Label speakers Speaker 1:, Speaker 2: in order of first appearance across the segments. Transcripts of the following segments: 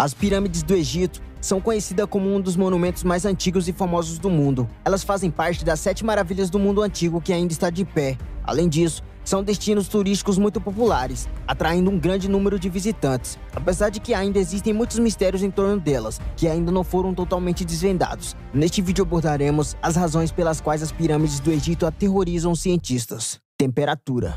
Speaker 1: As pirâmides do Egito são conhecidas como um dos monumentos mais antigos e famosos do mundo. Elas fazem parte das 7 maravilhas do mundo antigo que ainda está de pé. Além disso, são destinos turísticos muito populares, atraindo um grande número de visitantes, apesar de que ainda existem muitos mistérios em torno delas, que ainda não foram totalmente desvendados. Neste vídeo abordaremos as razões pelas quais as pirâmides do Egito aterrorizam os cientistas. Temperatura.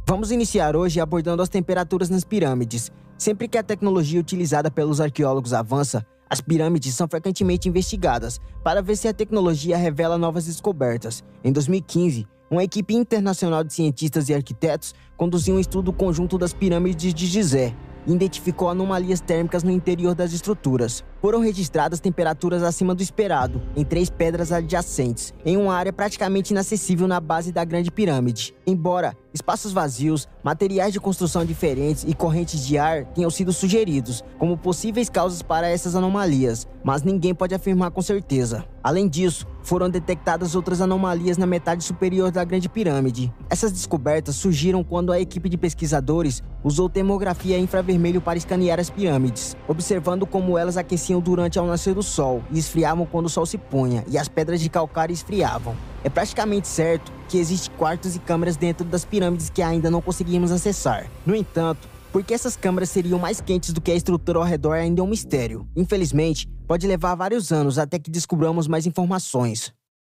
Speaker 1: Vamos iniciar hoje abordando as temperaturas nas pirâmides. Sempre que a tecnologia utilizada pelos arqueólogos avança, as pirâmides são frequentemente investigadas para ver se a tecnologia revela novas descobertas. Em 2015, uma equipe internacional de cientistas e arquitetos conduziu um estudo conjunto das pirâmides de Gizé e identificou anomalias térmicas no interior das estruturas. Foram registradas temperaturas acima do esperado em 3 pedras adjacentes, em uma área praticamente inacessível na base da Grande Pirâmide. Embora espaços vazios, materiais de construção diferentes e correntes de ar tenham sido sugeridos como possíveis causas para essas anomalias, mas ninguém pode afirmar com certeza. Além disso, foram detectadas outras anomalias na metade superior da Grande Pirâmide. Essas descobertas surgiram quando a equipe de pesquisadores usou termografia infravermelho para escanear as pirâmides, observando como elas aqueciam durante ao nascer do sol e esfriavam quando o sol se punha e as pedras de calcário esfriavam. É praticamente certo que existem quartos e câmeras dentro das pirâmides que ainda não conseguimos acessar. No entanto, por que essas câmeras seriam mais quentes do que a estrutura ao redor ainda é um mistério. Infelizmente, pode levar vários anos até que descobramos mais informações.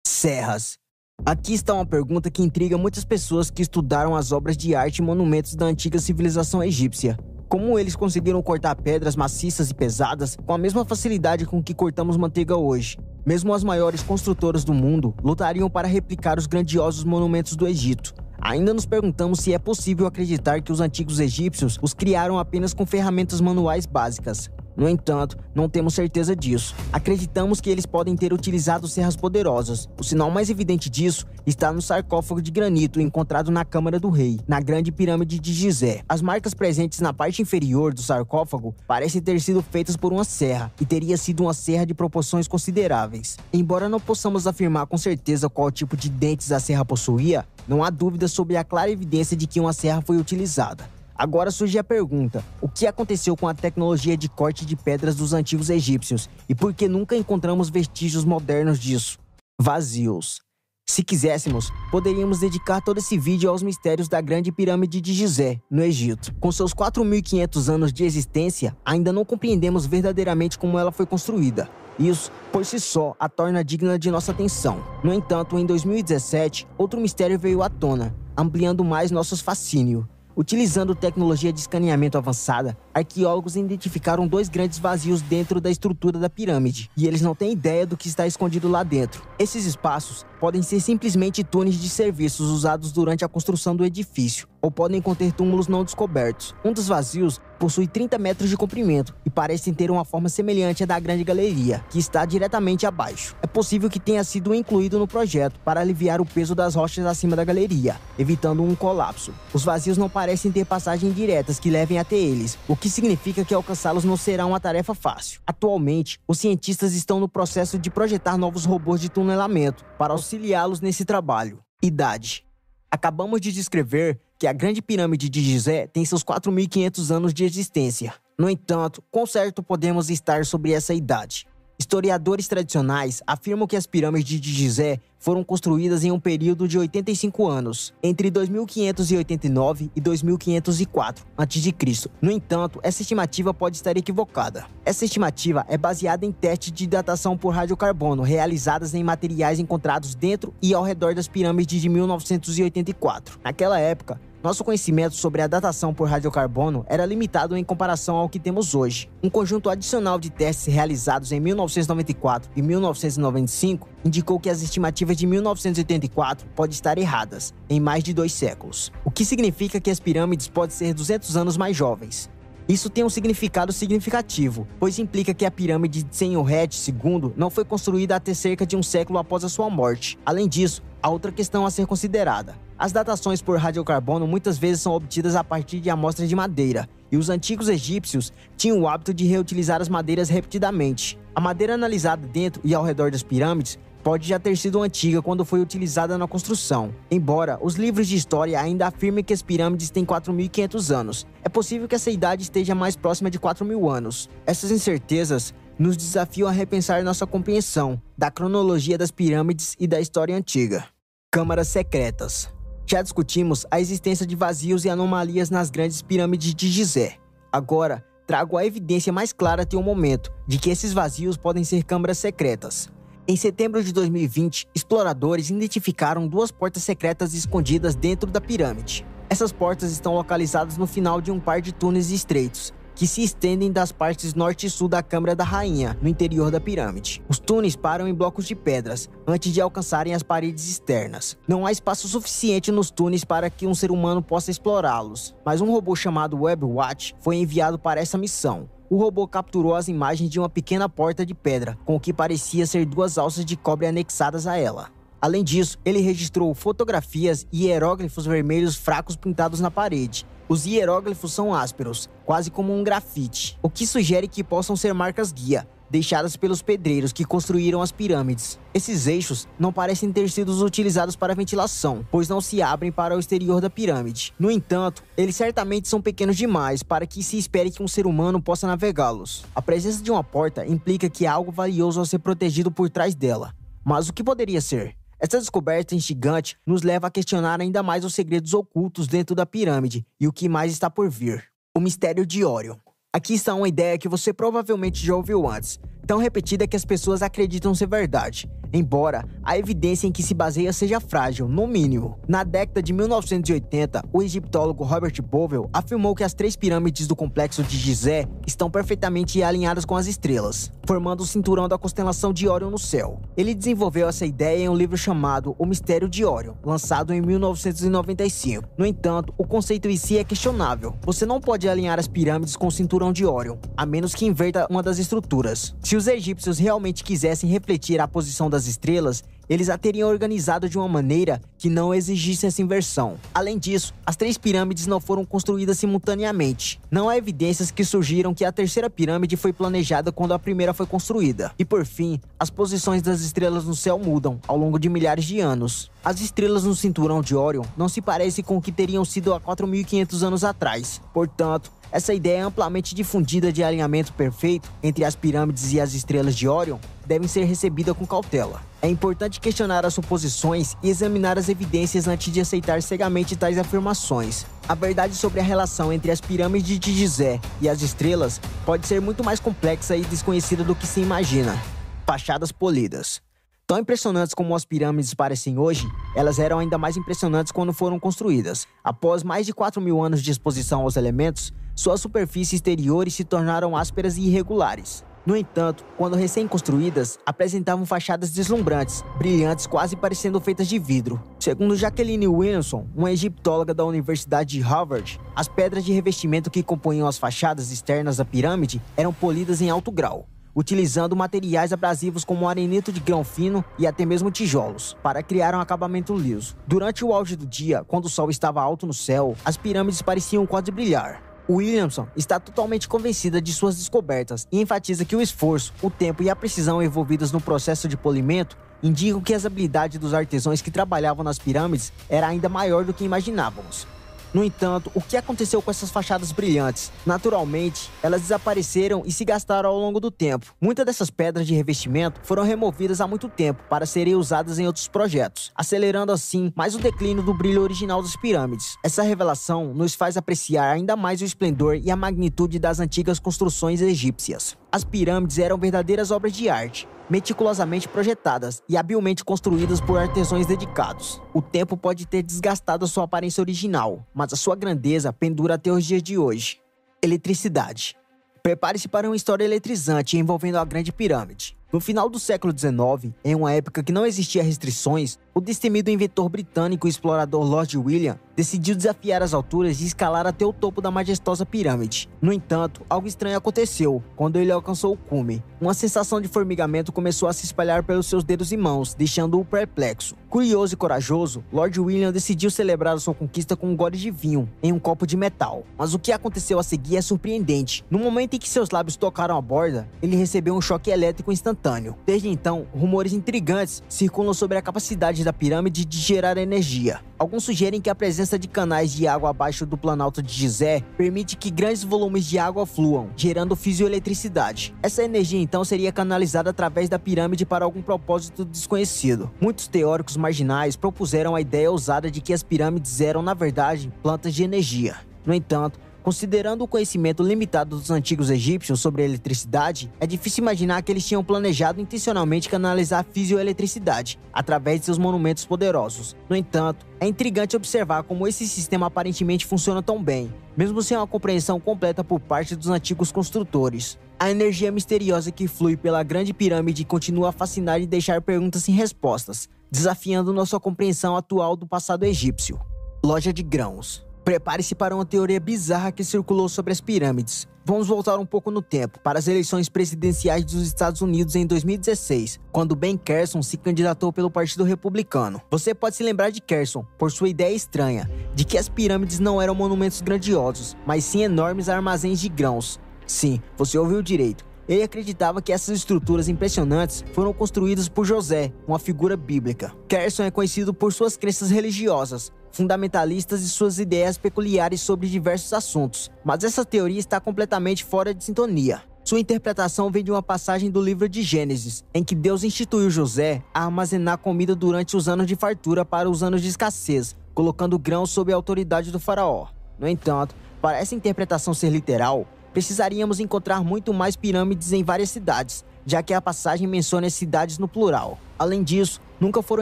Speaker 1: Serras. Aqui está uma pergunta que intriga muitas pessoas que estudaram as obras de arte e monumentos da antiga civilização egípcia. Como eles conseguiram cortar pedras maciças e pesadas com a mesma facilidade com que cortamos manteiga hoje? Mesmo as maiores construtoras do mundo lutariam para replicar os grandiosos monumentos do Egito. Ainda nos perguntamos se é possível acreditar que os antigos egípcios os criaram apenas com ferramentas manuais básicas. No entanto, não temos certeza disso. Acreditamos que eles podem ter utilizado serras poderosas. O sinal mais evidente disso está no sarcófago de granito encontrado na Câmara do Rei, na Grande Pirâmide de Gizé. As marcas presentes na parte inferior do sarcófago parecem ter sido feitas por uma serra, e teria sido uma serra de proporções consideráveis. Embora não possamos afirmar com certeza qual tipo de dentes a serra possuía, não há dúvida sobre a clara evidência de que uma serra foi utilizada. Agora surge a pergunta: o que aconteceu com a tecnologia de corte de pedras dos antigos egípcios e por que nunca encontramos vestígios modernos disso? Vazios. Se quiséssemos, poderíamos dedicar todo esse vídeo aos mistérios da Grande Pirâmide de Gizé, no Egito. Com seus 4.500 anos de existência, ainda não compreendemos verdadeiramente como ela foi construída. Isso, por si só, a torna digna de nossa atenção. No entanto, em 2017, outro mistério veio à tona, ampliando mais nossos fascínios. Utilizando tecnologia de escaneamento avançada, arqueólogos identificaram 2 grandes vazios dentro da estrutura da pirâmide, e eles não têm ideia do que está escondido lá dentro. Esses espaços podem ser simplesmente túneis de serviços usados durante a construção do edifício, ou podem conter túmulos não descobertos. Um dos vazios possui 30 metros de comprimento e parece ter uma forma semelhante à da Grande Galeria, que está diretamente abaixo. É possível que tenha sido incluído no projeto para aliviar o peso das rochas acima da galeria, evitando um colapso. Os vazios não parecem ter passagens diretas que levem até eles, o que significa que alcançá-los não será uma tarefa fácil. Atualmente, os cientistas estão no processo de projetar novos robôs de tunelamento para auxiliá-los nesse trabalho. Idade. Acabamos de descrever que a Grande Pirâmide de Gizé tem seus 4.500 anos de existência. No entanto, quão certo podemos estar sobre essa idade? Historiadores tradicionais afirmam que as pirâmides de Gizé foram construídas em um período de 85 anos, entre 2589 e 2504 a.C. No entanto, essa estimativa pode estar equivocada. Essa estimativa é baseada em testes de datação por radiocarbono realizadas em materiais encontrados dentro e ao redor das pirâmides de 1984. Naquela época, nosso conhecimento sobre a datação por radiocarbono era limitado em comparação ao que temos hoje. Um conjunto adicional de testes realizados em 1994 e 1995 indicou que as estimativas de 1984 podem estar erradas, em mais de 2 séculos. O que significa que as pirâmides podem ser 200 anos mais jovens. Isso tem um significado significativo, pois implica que a pirâmide de Senhoret II não foi construída até cerca de um século após a sua morte. Além disso, há outra questão a ser considerada. As datações por radiocarbono muitas vezes são obtidas a partir de amostras de madeira, e os antigos egípcios tinham o hábito de reutilizar as madeiras repetidamente. A madeira analisada dentro e ao redor das pirâmides pode já ter sido antiga quando foi utilizada na construção. Embora os livros de história ainda afirmem que as pirâmides têm 4.500 anos, é possível que essa idade esteja mais próxima de 4.000 anos. Essas incertezas nos desafiam a repensar nossa compreensão da cronologia das pirâmides e da história antiga. Câmaras secretas. Já discutimos a existência de vazios e anomalias nas grandes pirâmides de Gizé. Agora, trago a evidência mais clara até o momento de que esses vazios podem ser câmaras secretas. Em setembro de 2020, exploradores identificaram 2 portas secretas escondidas dentro da pirâmide. Essas portas estão localizadas no final de um par de túneis estreitos, que se estendem das partes norte e sul da Câmara da Rainha, no interior da pirâmide. Os túneis param em blocos de pedras, antes de alcançarem as paredes externas. Não há espaço suficiente nos túneis para que um ser humano possa explorá-los, mas um robô chamado WebWatch foi enviado para essa missão. O robô capturou as imagens de uma pequena porta de pedra, com o que parecia ser 2 alças de cobre anexadas a ela. Além disso, ele registrou fotografias e hieróglifos vermelhos fracos pintados na parede. Os hieróglifos são ásperos, quase como um grafite, o que sugere que possam ser marcas-guia, deixadas pelos pedreiros que construíram as pirâmides. Esses eixos não parecem ter sido utilizados para ventilação, pois não se abrem para o exterior da pirâmide. No entanto, eles certamente são pequenos demais para que se espere que um ser humano possa navegá-los. A presença de uma porta implica que há algo valioso a ser protegido por trás dela. Mas o que poderia ser? Essa descoberta instigante nos leva a questionar ainda mais os segredos ocultos dentro da pirâmide e o que mais está por vir. O mistério de Órion. Aqui está uma ideia que você provavelmente já ouviu antes, tão repetida que as pessoas acreditam ser verdade, embora a evidência em que se baseia seja frágil, no mínimo. Na década de 1980, o egiptólogo Robert Bovell afirmou que as 3 pirâmides do complexo de Gizé estão perfeitamente alinhadas com as estrelas, formando o cinturão da constelação de Órion no céu. Ele desenvolveu essa ideia em um livro chamado O Mistério de Órion, lançado em 1995. No entanto, o conceito em si é questionável. Você não pode alinhar as pirâmides com o cinturão de Órion, a menos que inverta uma das estruturas. Se os egípcios realmente quisessem refletir a posição das estrelas, eles a teriam organizado de uma maneira que não exigisse essa inversão. Além disso, as 3 pirâmides não foram construídas simultaneamente. Não há evidências que sugiram que a 3ª pirâmide foi planejada quando a primeira foi construída. E por fim, as posições das estrelas no céu mudam ao longo de milhares de anos. As estrelas no cinturão de Órion não se parecem com o que teriam sido há 4.500 anos atrás. Portanto, essa ideia amplamente difundida de alinhamento perfeito entre as pirâmides e as estrelas de Órion devem ser recebida com cautela. É importante questionar as suposições e examinar as evidências antes de aceitar cegamente tais afirmações. A verdade sobre a relação entre as pirâmides de Gizé e as estrelas pode ser muito mais complexa e desconhecida do que se imagina. Fachadas polidas. Tão impressionantes como as pirâmides parecem hoje, elas eram ainda mais impressionantes quando foram construídas. Após mais de 4.000 anos de exposição aos elementos, suas superfícies exteriores se tornaram ásperas e irregulares. No entanto, quando recém-construídas, apresentavam fachadas deslumbrantes, brilhantes, quase parecendo feitas de vidro. Segundo Jacqueline Williamson, uma egiptóloga da Universidade de Harvard, as pedras de revestimento que compunham as fachadas externas da pirâmide eram polidas em alto grau, utilizando materiais abrasivos como arenito de grão fino e até mesmo tijolos, para criar um acabamento liso. Durante o auge do dia, quando o sol estava alto no céu, as pirâmides pareciam quase brilhar. Williamson está totalmente convencida de suas descobertas e enfatiza que o esforço, o tempo e a precisão envolvidos no processo de polimento indicam que as habilidades dos artesãos que trabalhavam nas pirâmides era ainda maior do que imaginávamos. No entanto, o que aconteceu com essas fachadas brilhantes? Naturalmente, elas desapareceram e se gastaram ao longo do tempo. Muitas dessas pedras de revestimento foram removidas há muito tempo para serem usadas em outros projetos, acelerando assim mais o declínio do brilho original das pirâmides. Essa revelação nos faz apreciar ainda mais o esplendor e a magnitude das antigas construções egípcias. As pirâmides eram verdadeiras obras de arte, meticulosamente projetadas e habilmente construídas por artesãos dedicados. O tempo pode ter desgastado a sua aparência original, mas a sua grandeza pendura até os dias de hoje. Eletricidade. Prepare-se para uma história eletrizante envolvendo a Grande Pirâmide. No final do século XIX, em uma época que não existia restrições, o destemido inventor britânico e explorador Lord William decidiu desafiar as alturas e escalar até o topo da majestosa pirâmide. No entanto, algo estranho aconteceu quando ele alcançou o cume. Uma sensação de formigamento começou a se espalhar pelos seus dedos e mãos, deixando-o perplexo. Curioso e corajoso, Lord William decidiu celebrar sua conquista com um gole de vinho em um copo de metal. Mas o que aconteceu a seguir é surpreendente. No momento em que seus lábios tocaram a borda, ele recebeu um choque elétrico instantâneo. Desde então, rumores intrigantes circulam sobre a capacidade da pirâmide de gerar energia. Alguns sugerem que a presença de canais de água abaixo do Planalto de Gizé permite que grandes volumes de água fluam, gerando fisioeletricidade. Essa energia então seria canalizada através da pirâmide para algum propósito desconhecido. Muitos teóricos marginais propuseram a ideia ousada de que as pirâmides eram, na verdade, plantas de energia. No entanto, considerando o conhecimento limitado dos antigos egípcios sobre a eletricidade, é difícil imaginar que eles tinham planejado intencionalmente canalizar a fisioeletricidade através de seus monumentos poderosos. No entanto, é intrigante observar como esse sistema aparentemente funciona tão bem, mesmo sem uma compreensão completa por parte dos antigos construtores. A energia misteriosa que flui pela Grande Pirâmide continua a fascinar e deixar perguntas sem respostas, desafiando nossa compreensão atual do passado egípcio. Loja de grãos. Prepare-se para uma teoria bizarra que circulou sobre as pirâmides. Vamos voltar um pouco no tempo, para as eleições presidenciais dos Estados Unidos em 2016, quando Ben Carson se candidatou pelo Partido Republicano. Você pode se lembrar de Carson por sua ideia estranha, de que as pirâmides não eram monumentos grandiosos, mas sim enormes armazéns de grãos. Sim, você ouviu direito. Ele acreditava que essas estruturas impressionantes foram construídas por José, uma figura bíblica. Carson é conhecido por suas crenças religiosas, fundamentalistas e suas ideias peculiares sobre diversos assuntos, mas essa teoria está completamente fora de sintonia. Sua interpretação vem de uma passagem do livro de Gênesis, em que Deus instituiu José a armazenar comida durante os anos de fartura para os anos de escassez, colocando grãos sob a autoridade do faraó. No entanto, para essa interpretação ser literal, precisaríamos encontrar muito mais pirâmides em várias cidades, já que a passagem menciona as cidades no plural. Além disso, nunca foram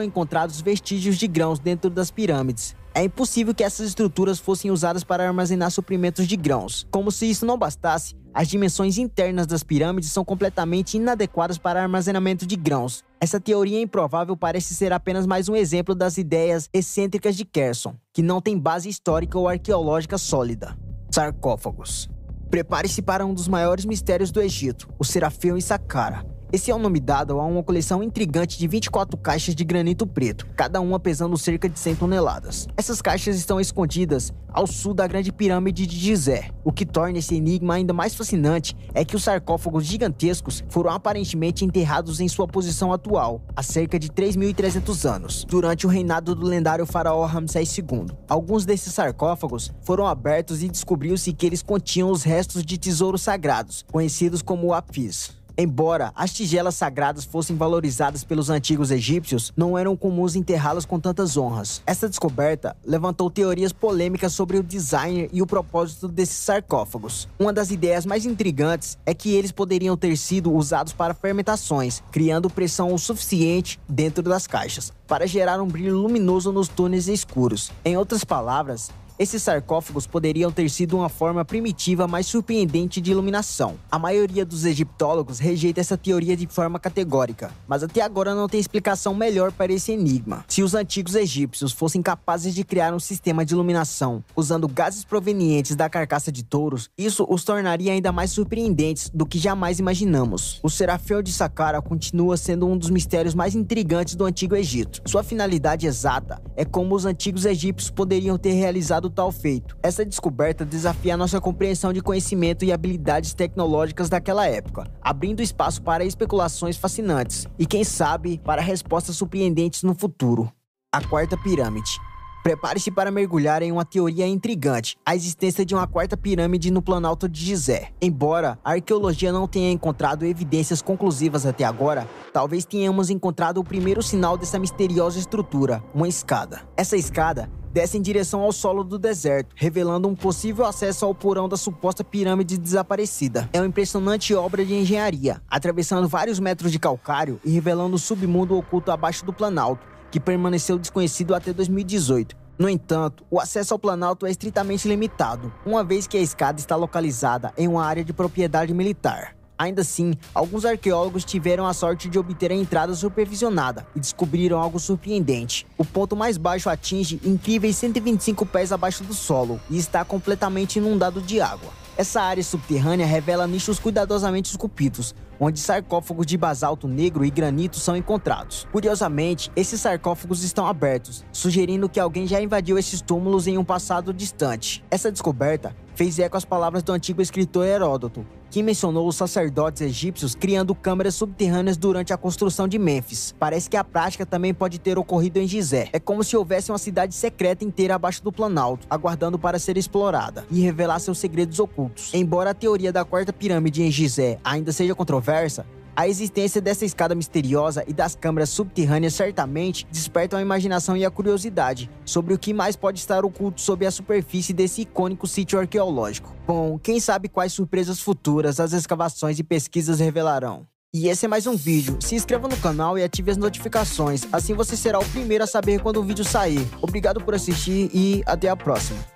Speaker 1: encontrados vestígios de grãos dentro das pirâmides. É impossível que essas estruturas fossem usadas para armazenar suprimentos de grãos. Como se isso não bastasse, as dimensões internas das pirâmides são completamente inadequadas para armazenamento de grãos. Essa teoria improvável parece ser apenas mais um exemplo das ideias excêntricas de Carson, que não tem base histórica ou arqueológica sólida. Sarcófagos. Prepare-se para um dos maiores mistérios do Egito, o Serafim e Saqqara. Esse é o nome dado a uma coleção intrigante de 24 caixas de granito preto, cada uma pesando cerca de 100 toneladas. Essas caixas estão escondidas ao sul da Grande Pirâmide de Gizé. O que torna esse enigma ainda mais fascinante é que os sarcófagos gigantescos foram aparentemente enterrados em sua posição atual, há cerca de 3.300 anos, durante o reinado do lendário faraó Ramsés II. Alguns desses sarcófagos foram abertos e descobriu-se que eles continham os restos de tesouros sagrados, conhecidos como apis. Embora as tigelas sagradas fossem valorizadas pelos antigos egípcios, não eram comuns enterrá-las com tantas honras. Essa descoberta levantou teorias polêmicas sobre o design e o propósito desses sarcófagos. Uma das ideias mais intrigantes é que eles poderiam ter sido usados para fermentações, criando pressão o suficiente dentro das caixas, para gerar um brilho luminoso nos túneis escuros. Em outras palavras, esses sarcófagos poderiam ter sido uma forma primitiva mais surpreendente de iluminação. A maioria dos egiptólogos rejeita essa teoria de forma categórica, mas até agora não tem explicação melhor para esse enigma. Se os antigos egípcios fossem capazes de criar um sistema de iluminação usando gases provenientes da carcaça de touros, isso os tornaria ainda mais surpreendentes do que jamais imaginamos. O Serafim de Saqqara continua sendo um dos mistérios mais intrigantes do Antigo Egito. Sua finalidade exata é como os antigos egípcios poderiam ter realizado tal feito. Essa descoberta desafia a nossa compreensão de conhecimento e habilidades tecnológicas daquela época, abrindo espaço para especulações fascinantes e, quem sabe, para respostas surpreendentes no futuro. A Quarta Pirâmide. Prepare-se para mergulhar em uma teoria intrigante, a existência de uma quarta pirâmide no Planalto de Gizé. Embora a arqueologia não tenha encontrado evidências conclusivas até agora, talvez tenhamos encontrado o primeiro sinal dessa misteriosa estrutura, uma escada. Essa escada desce em direção ao solo do deserto, revelando um possível acesso ao porão da suposta pirâmide desaparecida. É uma impressionante obra de engenharia, atravessando vários metros de calcário e revelando o submundo oculto abaixo do Planalto, que permaneceu desconhecido até 2018. No entanto, o acesso ao Planalto é estritamente limitado, uma vez que a escada está localizada em uma área de propriedade militar. Ainda assim, alguns arqueólogos tiveram a sorte de obter a entrada supervisionada e descobriram algo surpreendente. O ponto mais baixo atinge incríveis 125 pés abaixo do solo e está completamente inundado de água. Essa área subterrânea revela nichos cuidadosamente esculpidos, onde sarcófagos de basalto negro e granito são encontrados. Curiosamente, esses sarcófagos estão abertos, sugerindo que alguém já invadiu esses túmulos em um passado distante. Essa descoberta fez eco às palavras do antigo escritor Heródoto, que mencionou os sacerdotes egípcios criando câmaras subterrâneas durante a construção de Mênfis. Parece que a prática também pode ter ocorrido em Gizé. É como se houvesse uma cidade secreta inteira abaixo do Planalto, aguardando para ser explorada e revelar seus segredos ocultos. Embora a teoria da quarta pirâmide em Gizé ainda seja controversa, a existência dessa escada misteriosa e das câmaras subterrâneas certamente despertam a imaginação e a curiosidade sobre o que mais pode estar oculto sob a superfície desse icônico sítio arqueológico. Bom, quem sabe quais surpresas futuras as escavações e pesquisas revelarão. E esse é mais um vídeo. Se inscreva no canal e ative as notificações, assim você será o primeiro a saber quando o vídeo sair. Obrigado por assistir e até a próxima.